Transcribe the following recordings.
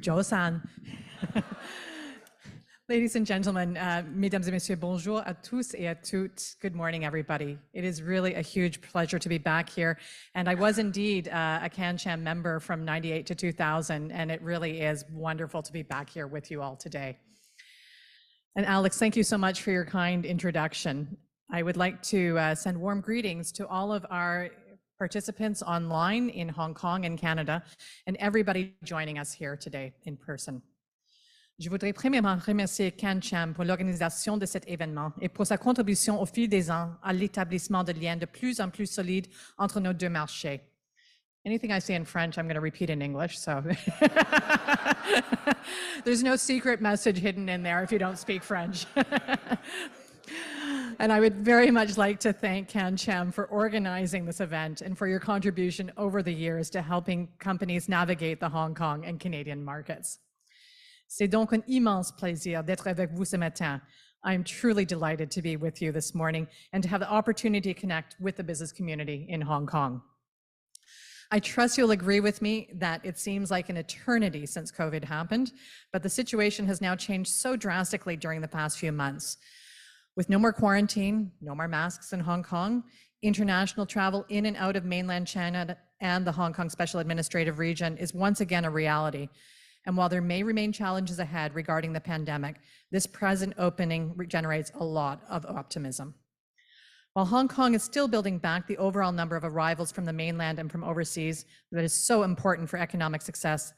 Joe-san. Ladies and gentlemen, mesdames et messieurs, bonjour à tous et à toutes. Good morning, everybody. It is really a huge pleasure to be back here. And I was indeed a CanCham member from 98 to 2000, and it really is wonderful to be back here with you all today. And Alex, thank you so much for your kind introduction. I would like to send warm greetings to all of our participants online in Hong Kong and Canada, and everybody joining us here today in person. Je voudrais premièrement remercier CanCham pour l'organisation de cet événement et pour sa contribution au fil des ans à l'établissement de liens de plus en plus solides entre nos deux marchés. Anything I say in French, I'm going to repeat in English, so there's no secret message hidden in there if you don't speak French. And I would very much like to thank CanCham for organizing this event and for your contribution over the years to helping companies navigate the Hong Kong and Canadian markets. C'est donc un immense plaisir d'être avec vous ce matin. I'm truly delighted to be with you this morning and to have the opportunity to connect with the business community in Hong Kong. I trust you'll agree with me that it seems like an eternity since COVID happened, but the situation has now changed so drastically during the past few months. With no more quarantine, no more masks in Hong Kong, international travel in and out of mainland China and the Hong Kong Special Administrative Region is once again a reality. And while there may remain challenges ahead regarding the pandemic, this present opening generates a lot of optimism. While Hong Kong is still building back the overall number of arrivals from the mainland and from overseas that is so important for economic success,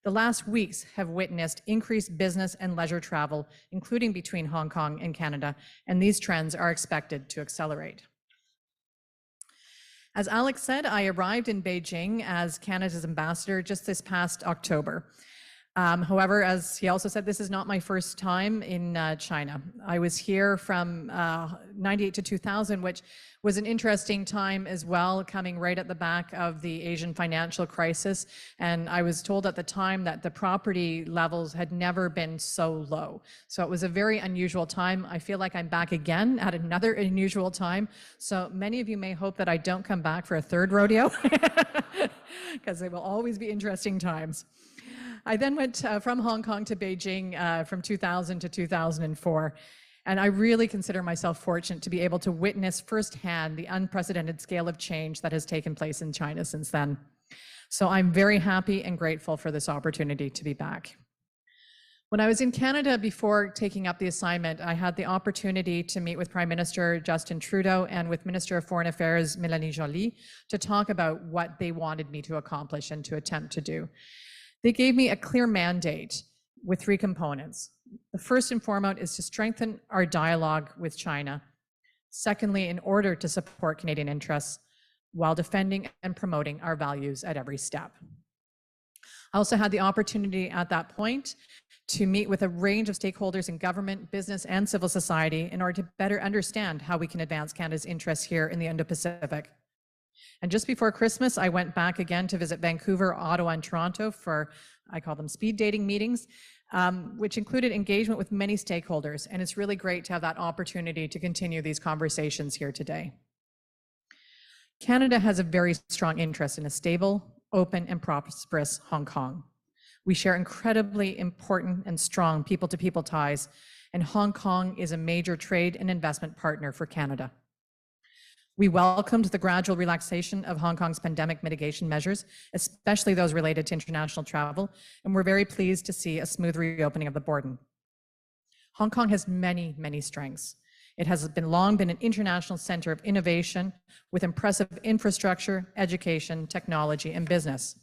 the last weeks have witnessed increased business and leisure travel, including between Hong Kong and Canada, and these trends are expected to accelerate. As Alex said, I arrived in Beijing as Canada's ambassador just this past October. However, as he also said, this is not my first time in China. I was here from 98 to 2000, which was an interesting time as well, coming right at the back of the Asian financial crisis. And I was told at the time that the property levels had never been so low. So it was a very unusual time. I feel like I'm back again at another unusual time. So many of you may hope that I don't come back for a third rodeo, because they will always be interesting times. I then went from Hong Kong to Beijing from 2000 to 2004. And I really consider myself fortunate to be able to witness firsthand the unprecedented scale of change that has taken place in China since then. So I'm very happy and grateful for this opportunity to be back. When I was in Canada before taking up the assignment, I had the opportunity to meet with Prime Minister Justin Trudeau and with Minister of Foreign Affairs Mélanie Joly to talk about what they wanted me to accomplish and to attempt to do. They gave me a clear mandate with three components. The first and foremost is to strengthen our dialogue with China. Secondly, in order to support Canadian interests while defending and promoting our values at every step. I also had the opportunity at that point to meet with a range of stakeholders in government, business, and civil society in order to better understand how we can advance Canada's interests here in the Indo-Pacific. And just before Christmas, I went back again to visit Vancouver, Ottawa, and Toronto for, I call them speed dating meetings, which included engagement with many stakeholders. And it's really great to have that opportunity to continue these conversations here today. Canada has a very strong interest in a stable, open, and prosperous Hong Kong. We share incredibly important and strong people-to-people ties, and Hong Kong is a major trade and investment partner for Canada. We welcomed the gradual relaxation of Hong Kong's pandemic mitigation measures, especially those related to international travel, and we're very pleased to see a smooth reopening of the border. Hong Kong has many, many strengths. It has long been an international center of innovation with impressive infrastructure, education, technology, and business.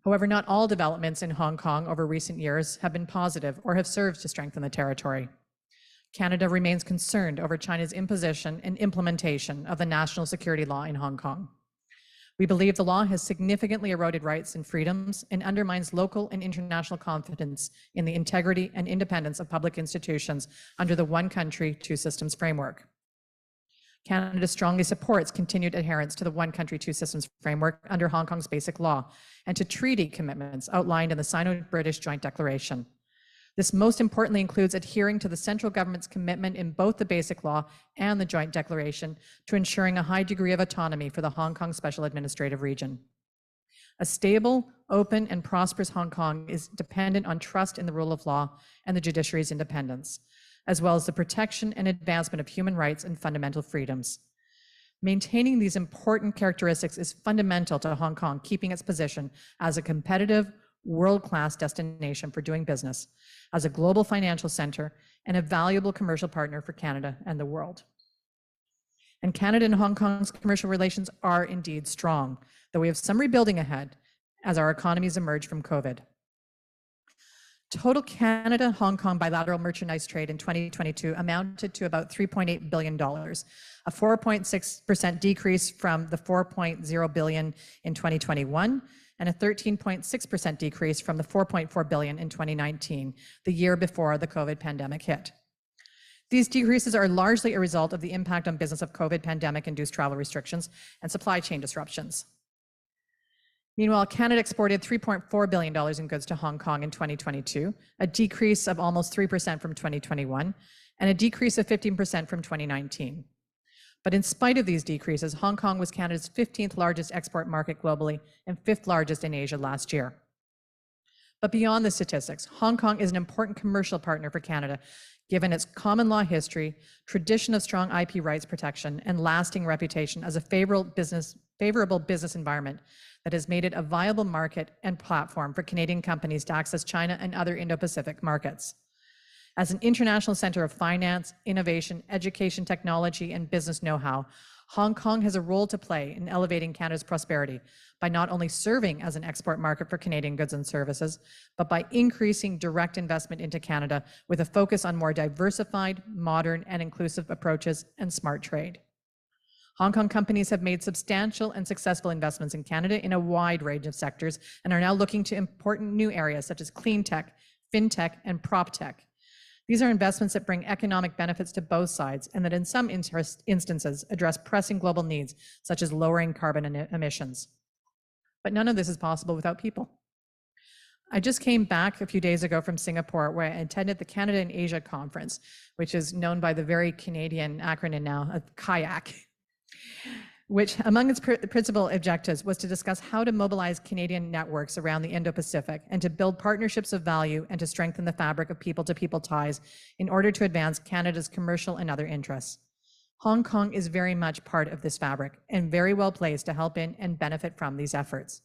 However, not all developments in Hong Kong over recent years have been positive or have served to strengthen the territory. Canada remains concerned over China's imposition and implementation of the national security law in Hong Kong. We believe the law has significantly eroded rights and freedoms and undermines local and international confidence in the integrity and independence of public institutions under the One Country, Two Systems framework. Canada strongly supports continued adherence to the One Country, Two Systems framework under Hong Kong's basic law and to treaty commitments outlined in the Sino-British Joint Declaration. This most importantly includes adhering to the central government's commitment in both the Basic Law and the Joint Declaration to ensuring a high degree of autonomy for the Hong Kong Special Administrative Region. A stable, open, and prosperous Hong Kong is dependent on trust in the rule of law and the judiciary's independence, as well as the protection and advancement of human rights and fundamental freedoms. Maintaining these important characteristics is fundamental to Hong Kong keeping its position as a competitive, world-class destination for doing business, as a global financial center, and a valuable commercial partner for Canada and the world. And Canada and Hong Kong's commercial relations are indeed strong, though we have some rebuilding ahead as our economies emerge from COVID. Total Canada-Hong Kong bilateral merchandise trade in 2022 amounted to about $3.8 billion, a 4.6% decrease from the $4.0 billion in 2021, and a 13.6% decrease from the $4.4 billion in 2019, the year before the COVID pandemic hit. These decreases are largely a result of the impact on business of COVID pandemic-induced travel restrictions and supply chain disruptions. Meanwhile, Canada exported $3.4 billion in goods to Hong Kong in 2022, a decrease of almost 3% from 2021, and a decrease of 15% from 2019. But in spite of these decreases, Hong Kong was Canada's 15th largest export market globally and 5th largest in Asia last year. But beyond the statistics, Hong Kong is an important commercial partner for Canada, given its common law history, tradition of strong IP rights protection, and lasting reputation as a favorable business environment that has made it a viable market and platform for Canadian companies to access China and other Indo-Pacific markets. As an international center of finance, innovation, education, technology, and business know-how, Hong Kong has a role to play in elevating Canada's prosperity by not only serving as an export market for Canadian goods and services, but by increasing direct investment into Canada with a focus on more diversified, modern, and inclusive approaches and smart trade. Hong Kong companies have made substantial and successful investments in Canada in a wide range of sectors and are now looking to important new areas such as clean tech, fintech, and prop tech. These are investments that bring economic benefits to both sides and that in some instances address pressing global needs, such as lowering carbon emissions. But none of this is possible without people. I just came back a few days ago from Singapore, where I attended the Canada and Asia Conference, which is known by the very Canadian acronym now, KAYAK, which among its principal objectives was to discuss how to mobilize Canadian networks around the Indo-Pacific and to build partnerships of value and to strengthen the fabric of people-to-people ties in order to advance Canada's commercial and other interests. Hong Kong is very much part of this fabric and very well placed to help in and benefit from these efforts.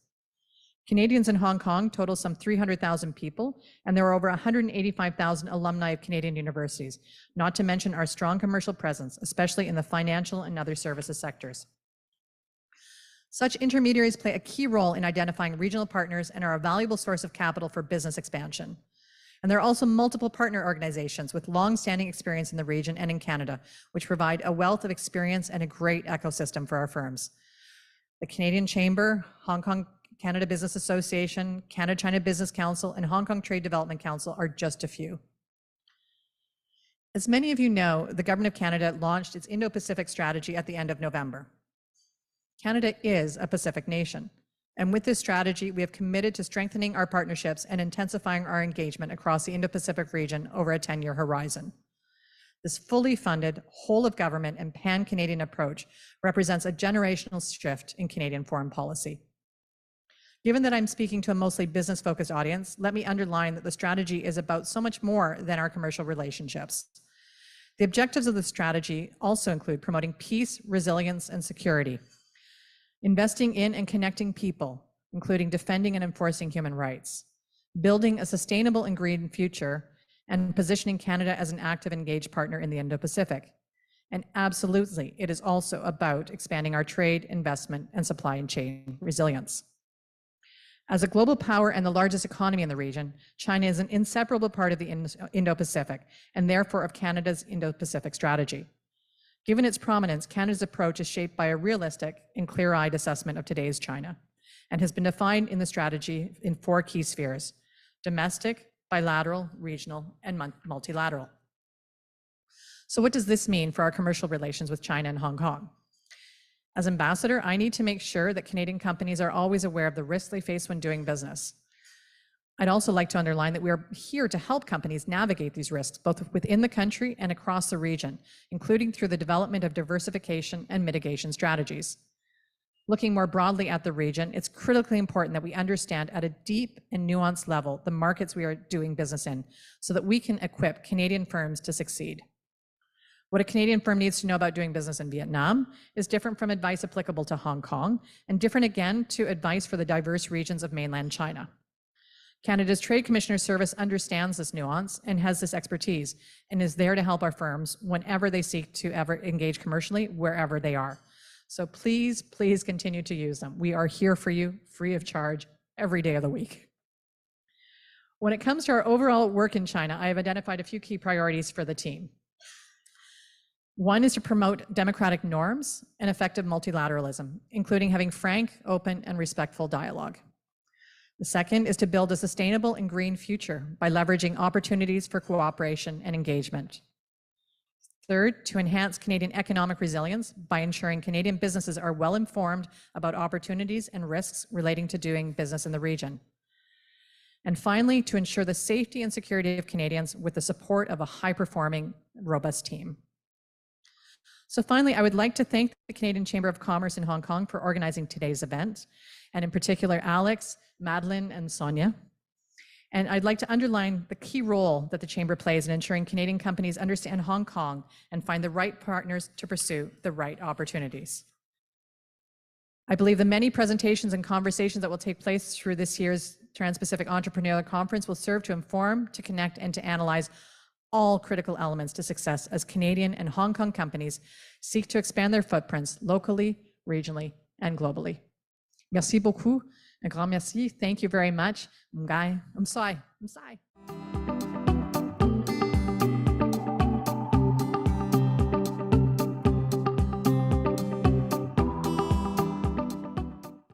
Canadians in Hong Kong total some 300,000 people, and there are over 185,000 alumni of Canadian universities, not to mention our strong commercial presence, especially in the financial and other services sectors. Such intermediaries play a key role in identifying regional partners and are a valuable source of capital for business expansion. And there are also multiple partner organizations with long-standing experience in the region and in Canada, which provide a wealth of experience and a great ecosystem for our firms. The Canadian Chamber, Hong Kong Canada Business Association, Canada-China Business Council, and Hong Kong Trade Development Council are just a few. As many of you know, the Government of Canada launched its Indo-Pacific strategy at the end of November. Canada is a Pacific nation, and with this strategy, we have committed to strengthening our partnerships and intensifying our engagement across the Indo-Pacific region over a 10-year horizon. This fully funded, whole-of-government and pan-Canadian approach represents a generational shift in Canadian foreign policy. Given that I'm speaking to a mostly business-focused audience, let me underline that the strategy is about so much more than our commercial relationships. The objectives of the strategy also include promoting peace, resilience, and security, investing in and connecting people, including defending and enforcing human rights, building a sustainable and green future, and positioning Canada as an active, engaged partner in the Indo-Pacific. And absolutely, it is also about expanding our trade, investment, and supply chain resilience. As a global power and the largest economy in the region, China is an inseparable part of the Indo-Pacific and therefore of Canada's Indo-Pacific strategy. Given its prominence, Canada's approach is shaped by a realistic and clear-eyed assessment of today's China and has been defined in the strategy in 4 key spheres: domestic, bilateral, regional, and multilateral. So what does this mean for our commercial relations with China and Hong Kong? As ambassador, I need to make sure that Canadian companies are always aware of the risks they face when doing business. I'd also like to underline that we are here to help companies navigate these risks, both within the country and across the region, including through the development of diversification and mitigation strategies. Looking more broadly at the region, it's critically important that we understand at a deep and nuanced level the markets we are doing business in so that we can equip Canadian firms to succeed. What a Canadian firm needs to know about doing business in Vietnam is different from advice applicable to Hong Kong and different again to advice for the diverse regions of mainland China. Canada's Trade Commissioner Service understands this nuance and has this expertise and is there to help our firms whenever they seek to ever engage commercially, wherever they are. So please, please continue to use them. We are here for you, free of charge, every day of the week. When it comes to our overall work in China, I have identified a few key priorities for the team. One is to promote democratic norms and effective multilateralism, including having frank, open, and respectful dialogue. The second is to build a sustainable and green future by leveraging opportunities for cooperation and engagement. Third, to enhance Canadian economic resilience by ensuring Canadian businesses are well informed about opportunities and risks relating to doing business in the region. And finally, to ensure the safety and security of Canadians with the support of a high-performing, robust team. So finally, I would like to thank the Canadian Chamber of Commerce in Hong Kong for organizing today's event, and in particular, Alex, Madeline, and Sonia. And I'd like to underline the key role that the Chamber plays in ensuring Canadian companies understand Hong Kong and find the right partners to pursue the right opportunities. I believe the many presentations and conversations that will take place through this year's Transpacific Entrepreneurial Conference will serve to inform, to connect, and to analyze all critical elements to success as Canadian and Hong Kong companies seek to expand their footprints locally, regionally, and globally. Merci beaucoup. Un grand merci. Thank you very much. Mgai. Umsai.